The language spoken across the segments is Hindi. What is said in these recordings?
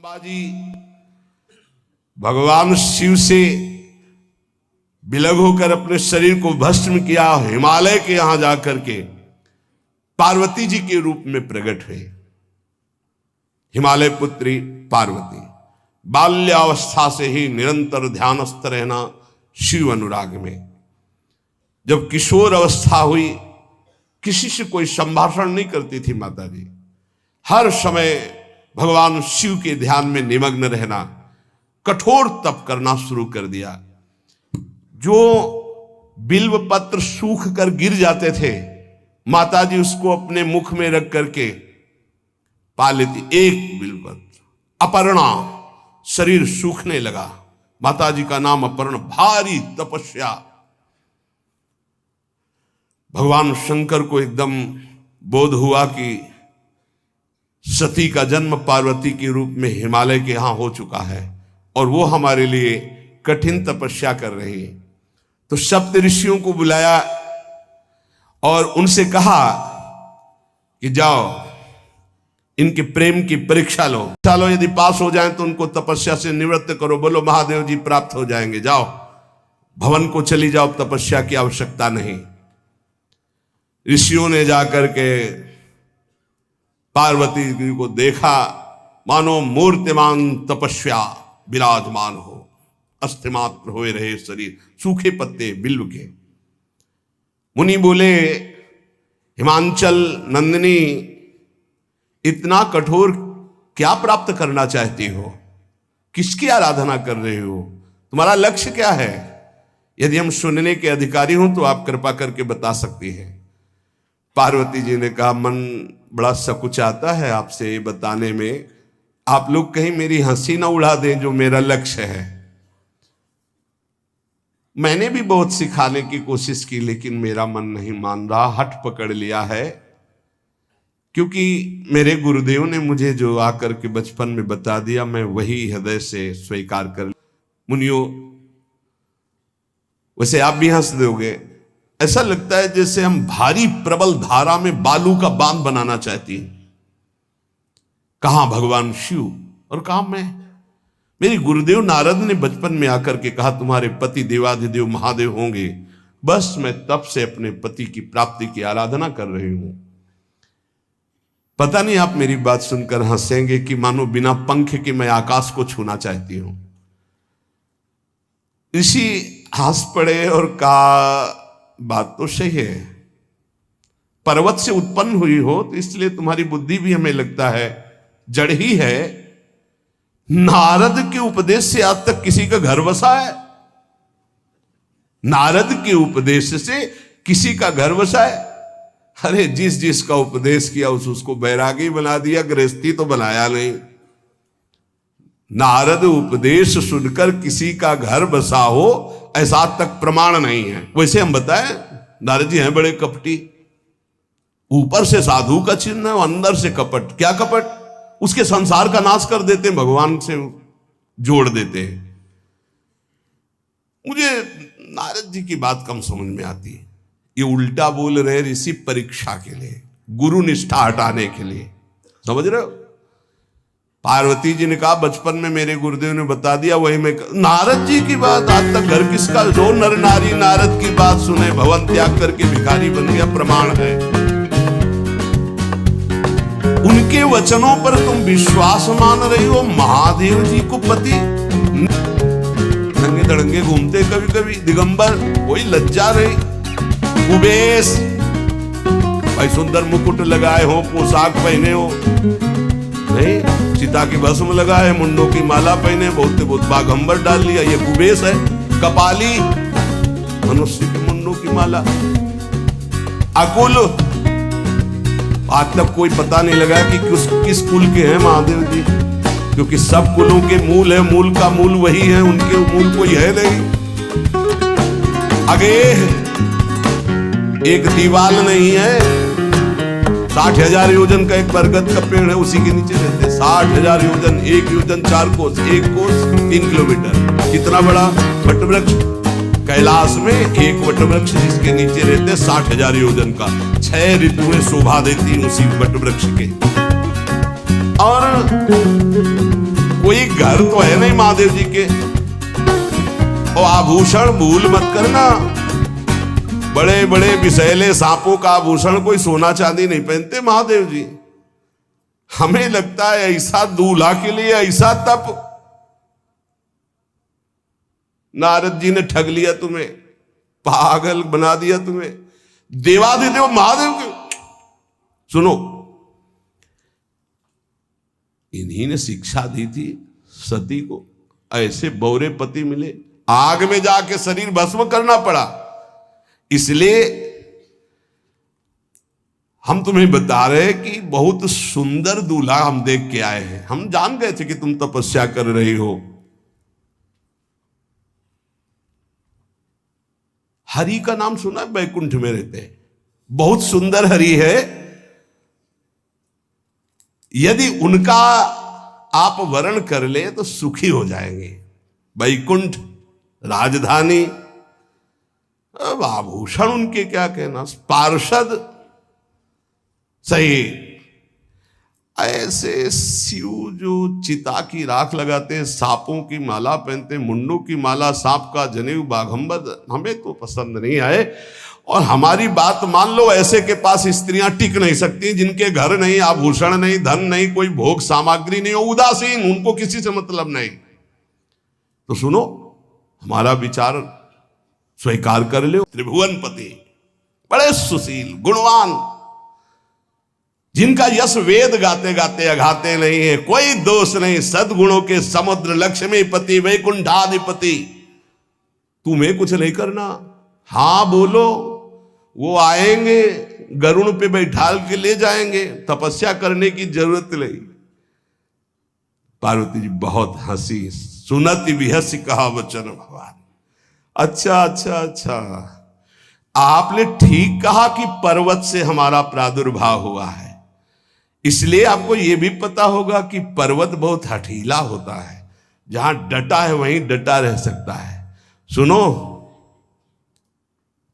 बाबा जी भगवान शिव से विलग होकर अपने शरीर को भस्म किया, हिमालय के यहां जाकर के पार्वती जी के रूप में प्रकट हुए। हिमालय पुत्री पार्वती बाल्यावस्था से ही निरंतर ध्यानस्थ रहना शिव अनुराग में। जब किशोर अवस्था हुई, किसी से कोई संभाषण नहीं करती थी माता जी, हर समय भगवान शिव के ध्यान में निमग्न रहना, कठोर तप करना शुरू कर दिया। जो बिल्व पत्र सूख कर गिर जाते थे, माता जी उसको अपने मुख में रख करके पा लेती। एक बिल्व पत्र, अपर्णा, शरीर सूखने लगा। माता जी का नाम अपर्णा। भारी तपस्या। भगवान शंकर को एकदम बोध हुआ कि सती का जन्म पार्वती के रूप में हिमालय के यहां हो चुका है और वो हमारे लिए कठिन तपस्या कर रही है। तो सप्त ऋषियों को बुलाया और उनसे कहा कि जाओ इनके प्रेम की परीक्षा लो, चलो यदि पास हो जाएं तो उनको तपस्या से निवृत्त करो। बोलो महादेव जी प्राप्त हो जाएंगे, जाओ भवन को चली जाओ, तपस्या की आवश्यकता नहीं। ऋषियों ने जाकर के पार्वती जी को देखा, मानो मूर्तिमान तपस्या विराजमान हो, अस्थिमात्र हुए रहे शरीर, सूखे पत्ते बिल्व के। मुनि बोले, हिमांचल नंदिनी, इतना कठोर क्या प्राप्त करना चाहती हो? किसकी आराधना कर रहे हो? तुम्हारा लक्ष्य क्या है? यदि हम सुनने के अधिकारी हों तो आप कृपा करके बता सकती हैं। पार्वती जी ने कहा, मन बड़ा सकुचाता है आपसे ये बताने में, आप लोग कहीं मेरी हंसी ना उड़ा दें जो मेरा लक्ष्य है। मैंने भी बहुत सिखाने की कोशिश की लेकिन मेरा मन नहीं मान रहा, हठ पकड़ लिया है। क्योंकि मेरे गुरुदेव ने मुझे जो आकर के बचपन में बता दिया, मैं वही हृदय से स्वीकार कर। मुनियों, वैसे आप भी हंस दोगे, ऐसा लगता है जैसे हम भारी प्रबल धारा में बालू का बांध बनाना चाहती हैं। कहां भगवान शिव और कहां मैं? मेरे गुरुदेव नारद ने बचपन में आकर के कहा, तुम्हारे पति देवाधिदेव महादेव होंगे। बस मैं तब से अपने पति की प्राप्ति की आराधना कर रही हूं। पता नहीं आप मेरी बात सुनकर हंसेंगे कि मानो बिना पंख के मैं आकाश को छूना चाहती हूं। ऋषि हंस पड़े और कहा, बात तो सही है, पर्वत से उत्पन्न हुई हो तो इसलिए तुम्हारी बुद्धि भी हमें लगता है जड़ ही है। नारद के उपदेश से आज तक किसी का घर बसा है? नारद के उपदेश से किसी का घर बसा है? अरे जिस जिसका उपदेश किया उसको बैरागी बना दिया, गृहस्थी तो बनाया नहीं। नारद उपदेश सुनकर किसी का घर बसा हो ऐसा तक प्रमाण नहीं है। वैसे हम बताएं, नारद जी हैं बड़े कपटी, ऊपर से साधु का चिन्ह है, अंदर से कपट। क्या कपट? उसके संसार का नाश कर देते हैं, भगवान से जोड़ देते हैं। मुझे नारद जी की बात कम समझ में आती है। ये उल्टा बोल रहे ऋषि परीक्षा के लिए, गुरु निष्ठा हटाने के लिए, समझ रहे हो? पार्वती जी ने कहा, बचपन में मेरे गुरुदेव ने बता दिया, वही मैं। नारद जी की बात आज तक घर किसका? जो नर नारी नारद की बात सुने भवन त्याग करके भिखारी बन गया, प्रमाण है। उनके वचनों पर तुम विश्वास मान रही हो? महादेव जी को पति नंगे धड़ंगे घूमते कभी कभी, दिगंबर, कोई लज्जा रही? कुबेश भाई, सुंदर मुकुट लगाए हो, पोशाक पहने हो, नहीं सीता की भस्म लगाए, मुंडों की माला पहने, बहुत बाघंबर डाल लिया, ये कुबेश है। कपाली, मनुष्य के मुंडों की माला। अकुल, आज तक कोई पता नहीं लगा कि किस कुल के हैं महादेव जी, क्योंकि सब कुलों के मूल है, मूल का मूल वही है, उनके मूल कोई है नहीं। आगे एक दीवाल नहीं है, 60,000 योजन का एक बरगद का पेड़ है, उसी के नीचे रहते 60,000 योजन, 1 योजन 4 कोस, 1 कोस 3 किलोमीटर। कितना बड़ा वटवृक्ष? कैलाश में एक वटवृक्ष जिसके नीचे रहते 60,000 योजन का, 6 ऋतुएं शोभा देती उसी वटवृक्ष के। और घर तो है नहीं महादेव जी के। और आभूषण भूल मत करना, बड़े बड़े विषैले सांपों का आभूषण कोई सोना चांदी नहीं पहनते महादेव जी। हमें लगता है ऐसा दूल्हा के लिए ऐसा तप। नारद जी ने ठग लिया तुम्हें, पागल बना दिया तुम्हें। देवाधिदेव महादेव के सुनो, इन्हीं ने शिक्षा दी थी सती को। ऐसे बौरे पति मिले, आग में जाके शरीर भस्म करना पड़ा। इसलिए हम तुम्हें बता रहे हैं कि बहुत सुंदर दूल्हा हम देख के आए हैं। हम जान गए थे कि तुम तपस्या कर रही हो। हरि का नाम सुना है? बैकुंठ में रहते हैं, बहुत सुंदर हरि है। यदि उनका आप वर्ण कर ले तो सुखी हो जाएंगे। बैकुंठ राजधानी, अब आभूषण उनके क्या कहना, पार्षद सही। ऐसे शिव जो चिता की राख लगाते हैं, सांपों की माला पहनते हैं, मुंडों की माला, सांप का जनेऊ, बाघंबर, हमें तो पसंद नहीं आए। और हमारी बात मान लो, ऐसे के पास स्त्रियां टिक नहीं सकती जिनके घर नहीं, आभूषण नहीं, धन नहीं, कोई भोग सामग्री नहीं, उदासीन, उनको किसी से मतलब नहीं। तो सुनो, हमारा विचार स्वीकार कर लो। त्रिभुवनपति, बड़े सुशील गुणवान, जिनका यश वेद गाते गाते अघाते नहीं है, कोई दोष नहीं, सद्गुणों के समुद्र, लक्ष्मीपति, वैकुंठाधिपति। तुम्हें कुछ नहीं करना, हां बोलो, वो आएंगे, गरुड़ पे बैठाल के ले जाएंगे, तपस्या करने की जरूरत नहीं। पार्वती जी बहुत हंसी, सुनति विहसी कहा वचन भगवान। अच्छा अच्छा अच्छा, आपने ठीक कहा कि पर्वत से हमारा प्रादुर्भाव हुआ है, इसलिए आपको यह भी पता होगा कि पर्वत बहुत हठीला होता है, जहां डटा है वहीं डटा रह सकता है। सुनो,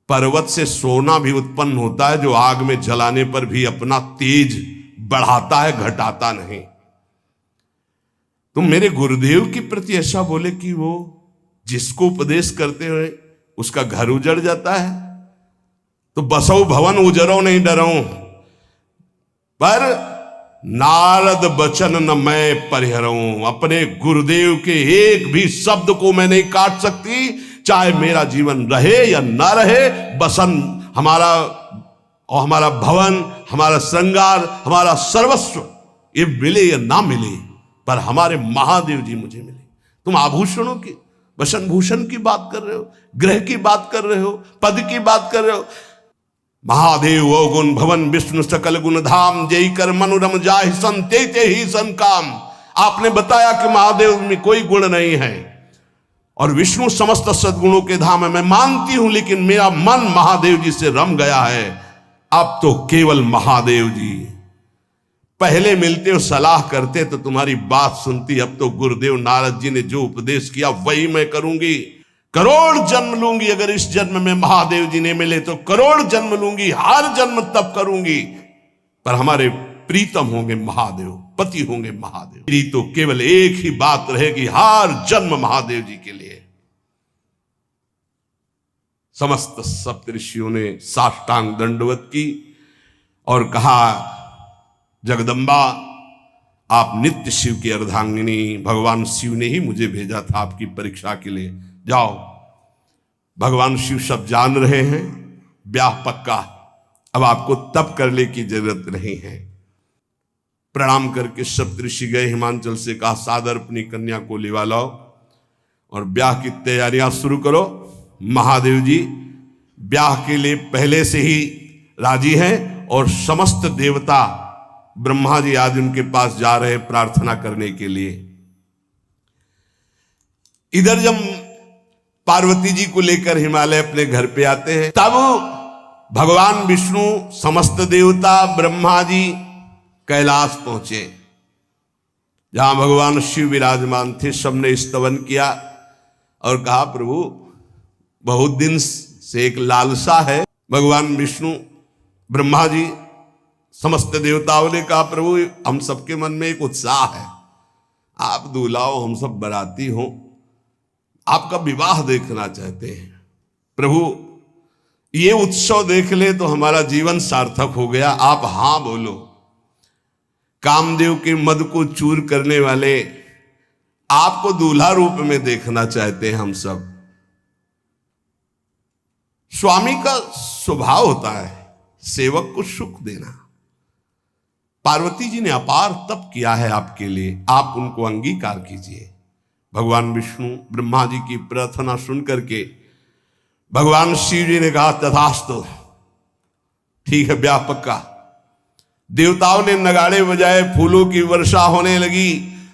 पर्वत से सोना भी उत्पन्न होता है, जो आग में जलाने पर भी अपना तेज बढ़ाता है, घटाता नहीं। तुम मेरे गुरुदेव के प्रति ऐसा बोले कि वो जिसको उपदेश करते हुए उसका घर उजड़ जाता है। तो बसौ भवन उजरो नहीं डरो, पर नारद बचन न मैं परिहरऊं। अपने गुरुदेव के एक भी शब्द को मैं नहीं काट सकती, चाहे मेरा जीवन रहे या ना रहे। बसन हमारा और हमारा भवन, हमारा श्रृंगार, हमारा सर्वस्व, ये मिले या ना मिले, पर हमारे महादेव जी मुझे मिले। तुम आभूषणों की, वसन भूषण की बात कर रहे हो, ग्रह की बात कर रहे हो, पद की बात कर रहे हो। महादेव वो गुण भवन विष्णु सकल गुण धाम, जय कर मनुरम जाहि सन ते ही सन काम। आपने बताया कि महादेव में कोई गुण नहीं है और विष्णु समस्त सद्गुणों के धाम है, मैं मानती हूं, लेकिन मेरा मन महादेव जी से रम गया है। अब तो केवल महादेव जी, पहले मिलते हो सलाह करते तो तुम्हारी बात सुनती, अब तो गुरुदेव नारद जी ने जो उपदेश किया वही मैं करूंगी। करोड़ जन्म लूंगी, अगर इस जन्म में महादेव जी ने मिले तो करोड़ जन्म लूंगी, हर जन्म तप करूंगी, पर हमारे प्रीतम होंगे महादेव, पति होंगे महादेव। मेरी तो केवल एक ही बात रहेगी, हर जन्म महादेव जी के लिए। समस्त सप्तऋषियों ने साष्टांग दंडवत की और कहा, जगदम्बा आप नित्य शिव की अर्धांगिनी, भगवान शिव ने ही मुझे भेजा था आपकी परीक्षा के लिए। जाओ, भगवान शिव सब जान रहे हैं, ब्याह पक्का, अब आपको तप करने की जरूरत नहीं है। प्रणाम करके सप्तऋषि गए हिमांचल से, कहा सादर अपनी कन्या को लिवा लाओ और ब्याह की तैयारियां शुरू करो। महादेव जी ब्याह के लिए पहले से ही राजी हैं और समस्त देवता ब्रह्मा जी आदि उनके पास जा रहे प्रार्थना करने के लिए। इधर जब पार्वती जी को लेकर हिमालय अपने घर पे आते हैं, तब भगवान विष्णु, समस्त देवता, ब्रह्मा जी कैलाश पहुंचे, जहां भगवान शिव विराजमान थे। सबने स्तवन किया और कहा, प्रभु बहुत दिन से एक लालसा है। भगवान विष्णु, ब्रह्मा जी, समस्त देवताओं ने कहा, प्रभु हम सबके मन में एक उत्साह है, आप दूल्हा हो, हम सब बाराती हो, आपका विवाह देखना चाहते हैं। प्रभु ये उत्सव देख ले तो हमारा जीवन सार्थक हो गया। आप हां बोलो। कामदेव के मद को चूर करने वाले आपको दूल्हा रूप में देखना चाहते हैं हम सब। स्वामी का स्वभाव होता है सेवक को सुख देना। पार्वती जी ने अपार तप किया है आपके लिए, आप उनको अंगीकार कीजिए। भगवान विष्णु ब्रह्मा जी की प्रार्थना सुन करके भगवान शिव जी ने कहा तथास्तु, ठीक है ब्याह पक्का। देवताओं ने नगाड़े बजाए, फूलों की वर्षा होने लगी,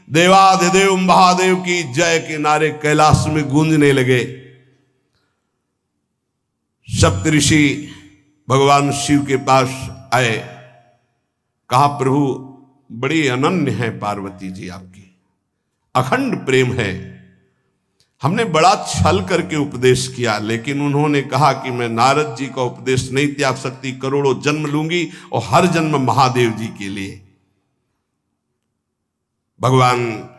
देवाधिदेव महादेव की जय के नारे कैलाश में गूंजने लगे। सप्तऋषि भगवान शिव के पास आए, कहा प्रभु बड़ी अनन्य है पार्वती जी, आपकी अखंड प्रेम है। हमने बड़ा छल करके उपदेश किया, लेकिन उन्होंने कहा कि मैं नारद जी का उपदेश नहीं त्याग सकती, करोड़ों जन्म लूंगी और हर जन्म महादेव जी के लिए। भगवान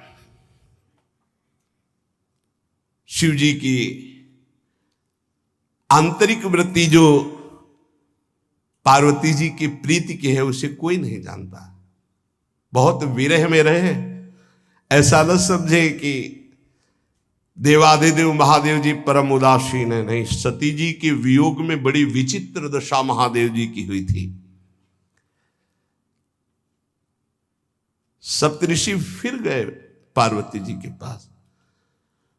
शिव जी की आंतरिक वृत्ति जो पार्वती जी की प्रीति की है उसे कोई नहीं जानता। बहुत विरह में रहे, ऐसा न समझे कि देवाधिदेव महादेव जी परम उदासीन है, नहीं। सती जी के वियोग में बड़ी विचित्र दशा महादेव जी की हुई थी। सप्तऋषि फिर गए पार्वती जी के पास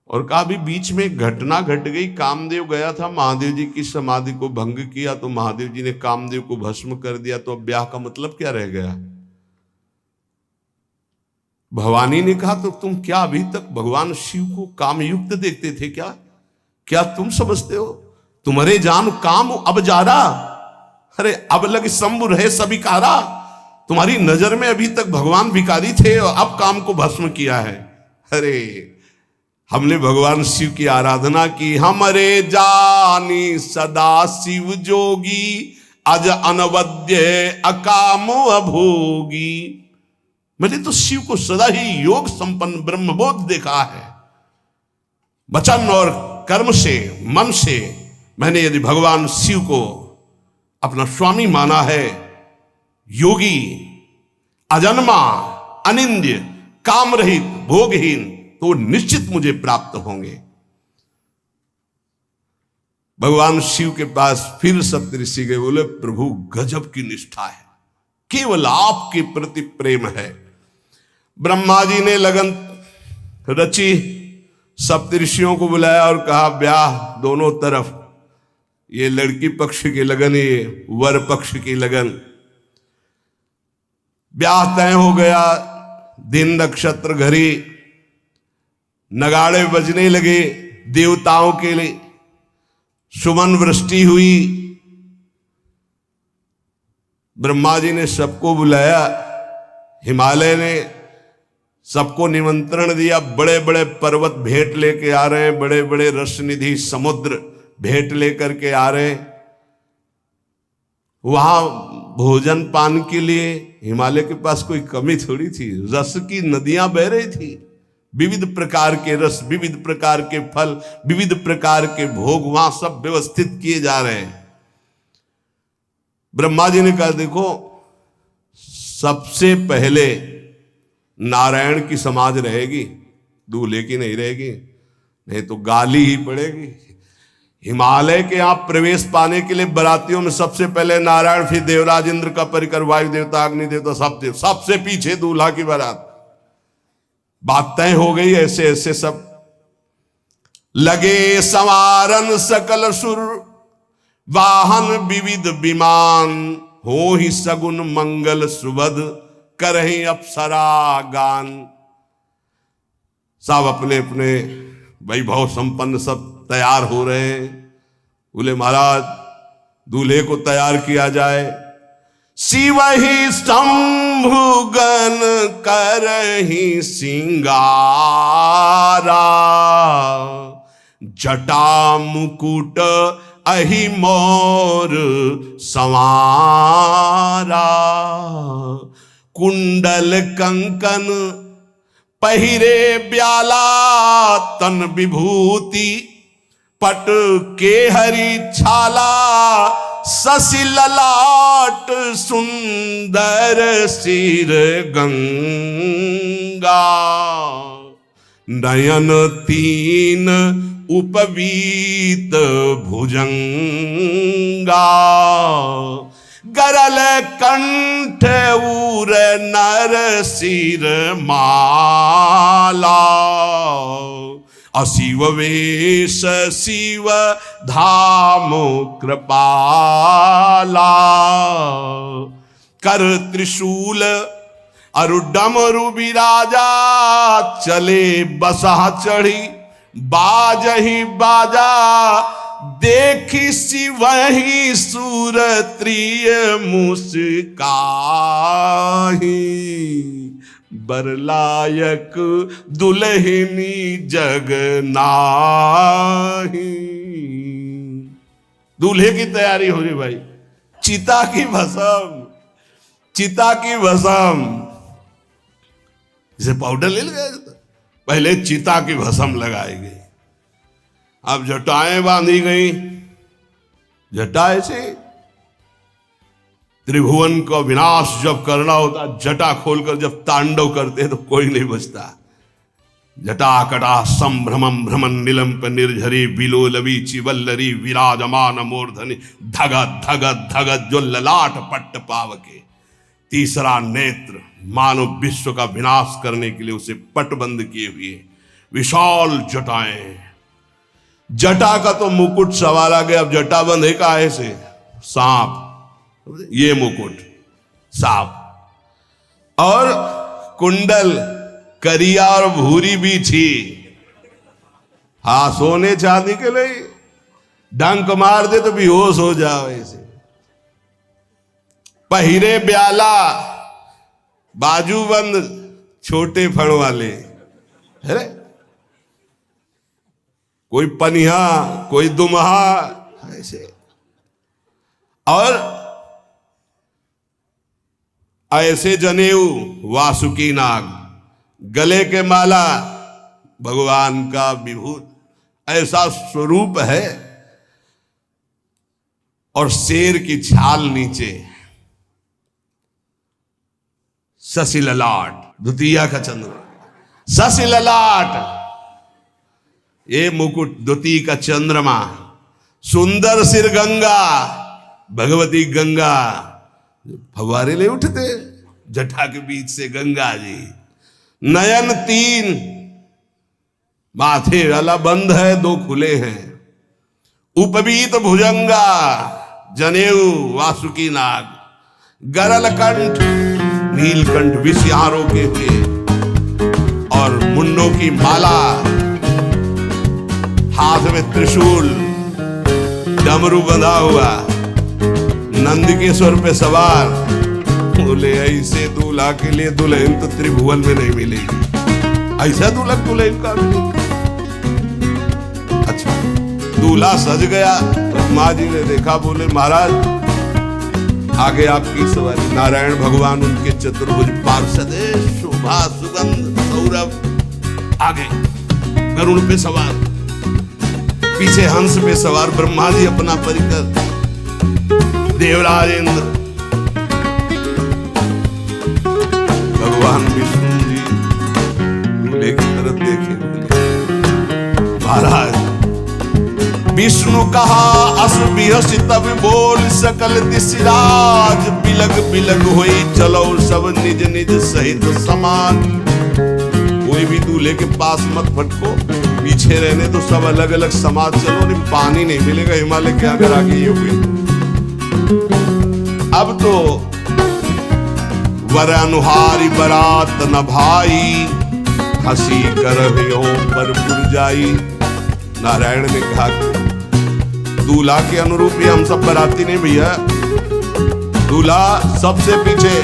और कहा भी बीच में घटना घट गई, कामदेव गया था महादेव जी की समाधि को भंग किया, तो महादेव जी ने कामदेव को भस्म कर दिया, तो अब ब्याह का मतलब क्या रह गया। भवानी ने कहा तो तुम क्या अभी तक भगवान शिव को कामयुक्त देखते थे क्या? क्या तुम समझते हो तुम्हारे जान काम अब जा रहा? अरे अब लग शंभु रहे सभिकारा। तुम्हारी नजर में अभी तक भगवान भिखारी थे और अब काम को भस्म किया है। अरे हमने भगवान शिव की आराधना की, हमरे जानी सदा शिव जोगी, अज अनवद्य अकाम अभोगी। मैंने तो शिव को सदा ही योग संपन्न ब्रह्मबोध देखा है। वचन और कर्म से, मन से मैंने यदि भगवान शिव को अपना स्वामी माना है, योगी, अजन्मा, अनिंद्य, काम रहित, भोगहीन, तो निश्चित मुझे प्राप्त होंगे। भगवान शिव के पास फिर सप्तऋषि गए, बोले प्रभु गजब की निष्ठा है, केवल आपके प्रति प्रेम है। ब्रह्मा जी ने लगन रची, सप्तऋषियों को बुलाया और कहा ब्याह दोनों तरफ, ये लड़की पक्ष की लगन, ये वर पक्ष की लगन। ब्याह तय हो गया, दिन नक्षत्र घड़ी, नगाड़े बजने लगे देवताओं के लिए, सुमन वृष्टि हुई। ब्रह्मा जी ने सबको बुलाया, हिमालय ने सबको निमंत्रण दिया, बड़े बड़े पर्वत भेंट लेके आ रहे हैं, बड़े बड़े रसनिधि समुद्र भेंट लेकर के आ रहे हैं। वहां भोजन पान के लिए हिमालय के पास कोई कमी थोड़ी थी, रस की नदियां बह रही थी, विविध प्रकार के रस, विविध प्रकार के फल, विविध प्रकार के भोग वहां सब व्यवस्थित किए जा रहे हैं। ब्रह्मा जी ने कहा देखो, सबसे पहले नारायण की समाज रहेगी, दूल्हे की नहीं रहेगी, नहीं तो गाली ही पड़ेगी। हिमालय के यहां प्रवेश पाने के लिए बरातियों में सबसे पहले नारायण, फिर देवराज इंद्र का परिकर, वायु देवता, अग्नि देवता, सब देव, सबसे पीछे दूल्हा की बारात। बात तय हो गई। ऐसे ऐसे सब लगे संवारन सकल सुर, वाहन विविध विमान, हो ही सगुन मंगल सुबद, करहि अप्सरा गान। सब अपने अपने वैभव संपन्न सब तैयार हो रहे हैं। बोले महाराज दूल्हे को तैयार किया जाए। शिव ही शंभुगन करहि सिंगारा, जटा मुकुट अहि मोर संवारा, कुंडल कंकन पहिरे ब्याला तन विभूति, पट के हरि छाला, शशि ललाट सुंदर सिर गंगा, नयन तीन उपवीत भुजंगा, गरल कंठ उर नर सिर माला, अशिव वेश शिव धाम कृपाला, कर त्रिशूल अरु डमरु बिराजा, चले बसा चढ़ी बाजही बाजा, देखी शिवहि सुरत्रिय मुस्काही, बरलायक दुल्हनी जग नाही। दूल्हे की तैयारी हो रही भाई, चिता की भस्म, चिता की भस्म, जैसे पाउडर ले गए पहले चिता की भस्म लगाई गई, अब जटाएं बांधी गई, जटा ऐसे त्रिभुवन का विनाश जब करना होता, जटा खोलकर जब तांडव करते तो कोई नहीं बचता। जटाकटा संभ्रमं भ्रमण निलंप निर्झरी, बिलोलवी चिवल्लरी विराजमान मूर्धनि, धगत धगत धगत जो ललाट पट्ट पावके। तीसरा नेत्र मानव विश्व का विनाश करने के लिए उसे पटबंद किए हुए विशाल जटाएं। जटा का तो मुकुट सवार आ गया, अब जटा बंद है काहे से? सांप, ये मुकुट सांप, और कुंडल करिया और भूरी भी थी। हाँ, सोने चांदी के लिए डंक मार दे तो बेहोश हो जाओ ऐसे। पहिरे ब्याला, बाजूबंद छोटे फड़ वाले, है कोई पनिया कोई दुमहा ऐसे, और ऐसे जनेऊ वासुकी नाग, गले के माला भगवान का विभूत, ऐसा स्वरूप है। और शेर की छाल नीचे, शशि ललाट, द्वितीया का चंद्र, शशि ललाट, ये मुकुट द्वितीय का चंद्रमा, सुंदर सिर गंगा, भगवती गंगा, फवारे ले उठते जटा के बीच से गंगा जी। नयन तीन, माथे वाला बंद है, दो खुले हैं। उपवीत भुजंगा, जनेऊ वासुकी नाग, गरल कंठ, नीलकंठ विषयारों के हुए, और मुंडों की माला, हाथ में त्रिशूल, डमरू बंधा हुआ, नंद के स्वर पे सवार। बोले ऐसे दूल्हा के लिए दुल्हन तो त्रिभुवन में नहीं मिलेगी, ऐसा दूल्हा दुल्हन का मिलेगा। अच्छा, दूल्हा सज गया, माँ जी ने देखा, बोले महाराज आगे आपकी सवारी। नारायण भगवान उनके चतुर्भुज पार्षद, शोभा सुगंध सौरभ, आगे गरुड़ पे सवार, पीछे हंस पे सवार ब्रह्मा जी अपना परिकर, देवराज इंद्र, भगवान विष्णु जी दूल्हे की तरफ देखे। महाराज विष्णु कहा अस बिहसी तब बोल, सकल दिशराज बिलग बिलग हुई, चलो सब निज निज सहित समान। कोई भी दूल्हे के पास मत भटको, पीछे रहने तो सब अलग अलग समाज चलो, नहीं पानी नहीं मिलेगा हिमालय के अगर आगे ये हुए। अब तो वर अनुहारी बरात न भाई, हंसी कर पर पुरजाई। नारायण ने कहा दूल्हा के अनुरूप ही हम सब बराती नहीं भैया, दूल्हा सबसे पीछे,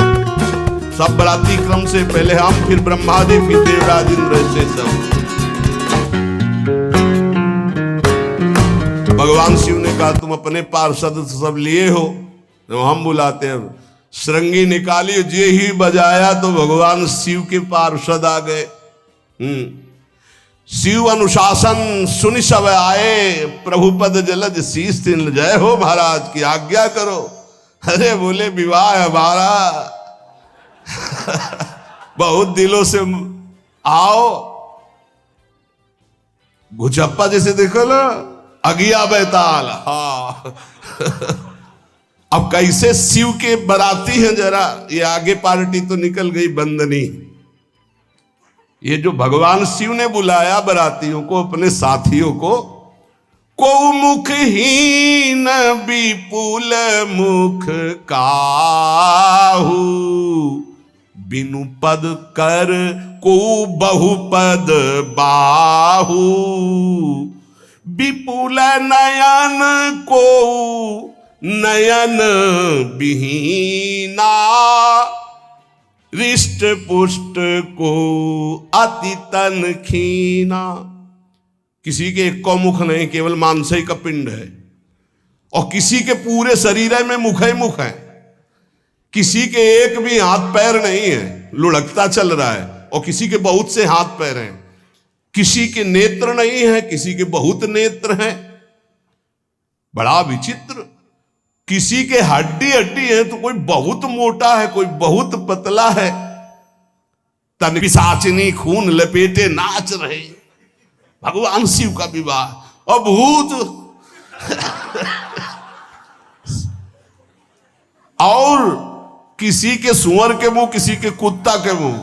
सब बराती क्रम से पहले हम, फिर ब्रह्मा जी, फिर देवराज इंद्र से सब। भगवान शिव ने कहा तुम अपने पार्षद सब लिए हो, तो हम बुलाते हैं। श्रृंगी निकाली, जे ही बजाया तो भगवान शिव के पार्षद आ गए। शिव अनुशासन सुनि सब आए, प्रभु पद जलज शीस तिन, जय हो महाराज की आज्ञा करो। अरे बोले विवाह हमारा बहुत दिलों से आओ। घुचप्पा जैसे देखो ना, अगिया बैताल। हाँ अब कैसे शिव के बराती हैं, जरा ये आगे पार्टी तो निकल गई बंदनी। ये जो भगवान शिव ने बुलाया बरातियों को, अपने साथियों को मुखहीन विपुल मुख काहू, बिनु पद कर को बहुपद बाहू, विपुल नयन को नयन विहीना, रिष्ट पुष्ट को अति तन खीना। किसी के एक को मुख नहीं, केवल मांसई का पिंड है, और किसी के पूरे शरीर में मुख ही मुख है। किसी के एक भी हाथ पैर नहीं है, लुढ़कता चल रहा है, और किसी के बहुत से हाथ पैर हैं। किसी के नेत्र नहीं है, किसी के बहुत नेत्र हैं। बड़ा विचित्र। किसी के हड्डी हड्डी है तो कोई बहुत मोटा है, कोई बहुत पतला है। तन पिशाचिनी खून लपेटे नाच रहे, भगवान शिव का विवाह। और भूत और किसी के सुअर के मुंह, किसी के कुत्ता के मुंह,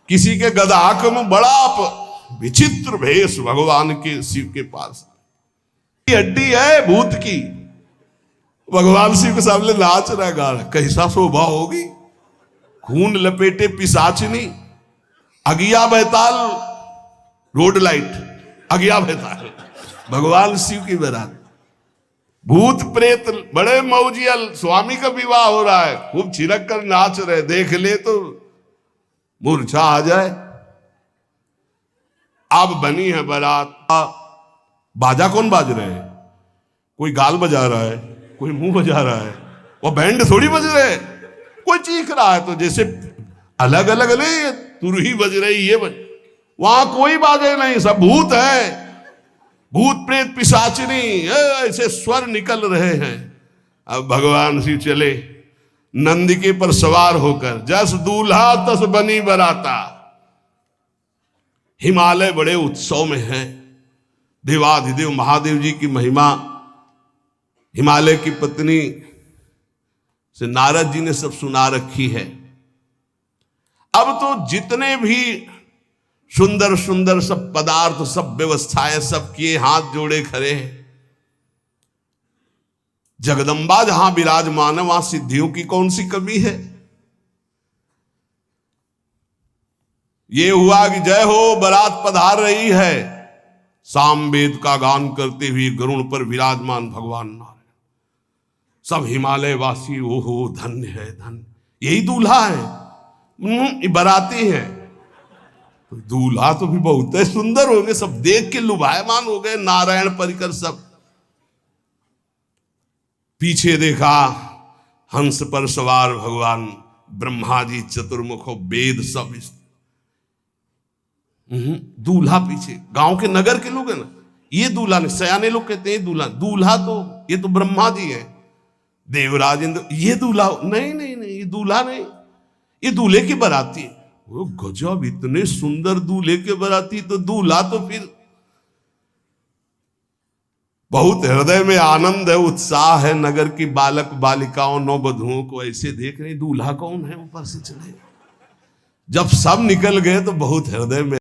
किसी के गधा के मुंह। बड़ा विचित्र भेष भगवान के शिव के पास। हड्डी है भूत की, भगवान शिव के सामने नाच रहा गा रहा। कैसा शोभा होगी। खून लपेटे पिशाचिनी, अगिया बैताल, रोड लाइट, अगिया बैताल, भगवान शिव की बारात। भूत प्रेत बड़े मौजियल, स्वामी का विवाह हो रहा है, खूब छिड़क कर नाच रहे। देख ले तो मूर्छा आ जाए। अब बनी है बारात। बाजा कौन बाज रहे हैं? कोई गाल बजा रहा है, कोई मुंह बजा रहा है, वो बैंड थोड़ी बज रहे। कोई चीख रहा है तो जैसे अलग अलग नहीं, तुरही बज रही, ये बज। वहां कोई बाजे नहीं, सब भूत है। भूत प्रेत पिशाचिनी ऐसे स्वर निकल रहे हैं। अब भगवान शिव चले नंदिके पर सवार होकर, जस दूल्हा तस बनी बराता। हिमालय बड़े उत्सव में है। देवाधिदेव महादेव जी की महिमा हिमालय की पत्नी से नारद जी ने सब सुना रखी है। अब तो जितने भी सुंदर सुंदर सब पदार्थ, सब व्यवस्थाएं, सब किए, हाथ जोड़े खड़े हैं। जगदम्बा जहां विराजमान है, वहां सिद्धियों की कौन सी कमी है। ये हुआ कि जय हो बारात पधार रही है, सामवेद का गान करते हुए गरुड़ पर विराजमान भगवान नारायण। सब हिमालय वासी ओहो धन्य है, धन्य। यही दूल्हा है, बाराती है। तो दूल्हा तो भी बहुत है, सुंदर होंगे, सब देख के लुभायमान हो गए। नारायण परिकर सब। पीछे देखा हंस पर सवार भगवान ब्रह्मा जी चतुर्मुख, वेद सब। दूल्हा पीछे, गांव के नगर के लोग है ना, ये दूल्हा नहीं, सयाने लोग कहते हैं दूल्हा। दूल्हा तो ये तो ब्रह्मा जी है, देवराज इंद्र। ये दूल्हा नहीं, नहीं नहीं, ये दूल्हा नहीं, ये दूल्हे की बाराती है। वो गजब, इतने सुंदर दूल्हे के बाराती। तो दूल्हा तो फिर बहुत हृदय में आनंद है, उत्साह है। नगर की बालक बालिकाओं, नौबधुओं को ऐसे देख रहे, दूल्हा कौन है ऊपर से चले। जब सब निकल गए तो बहुत हृदय में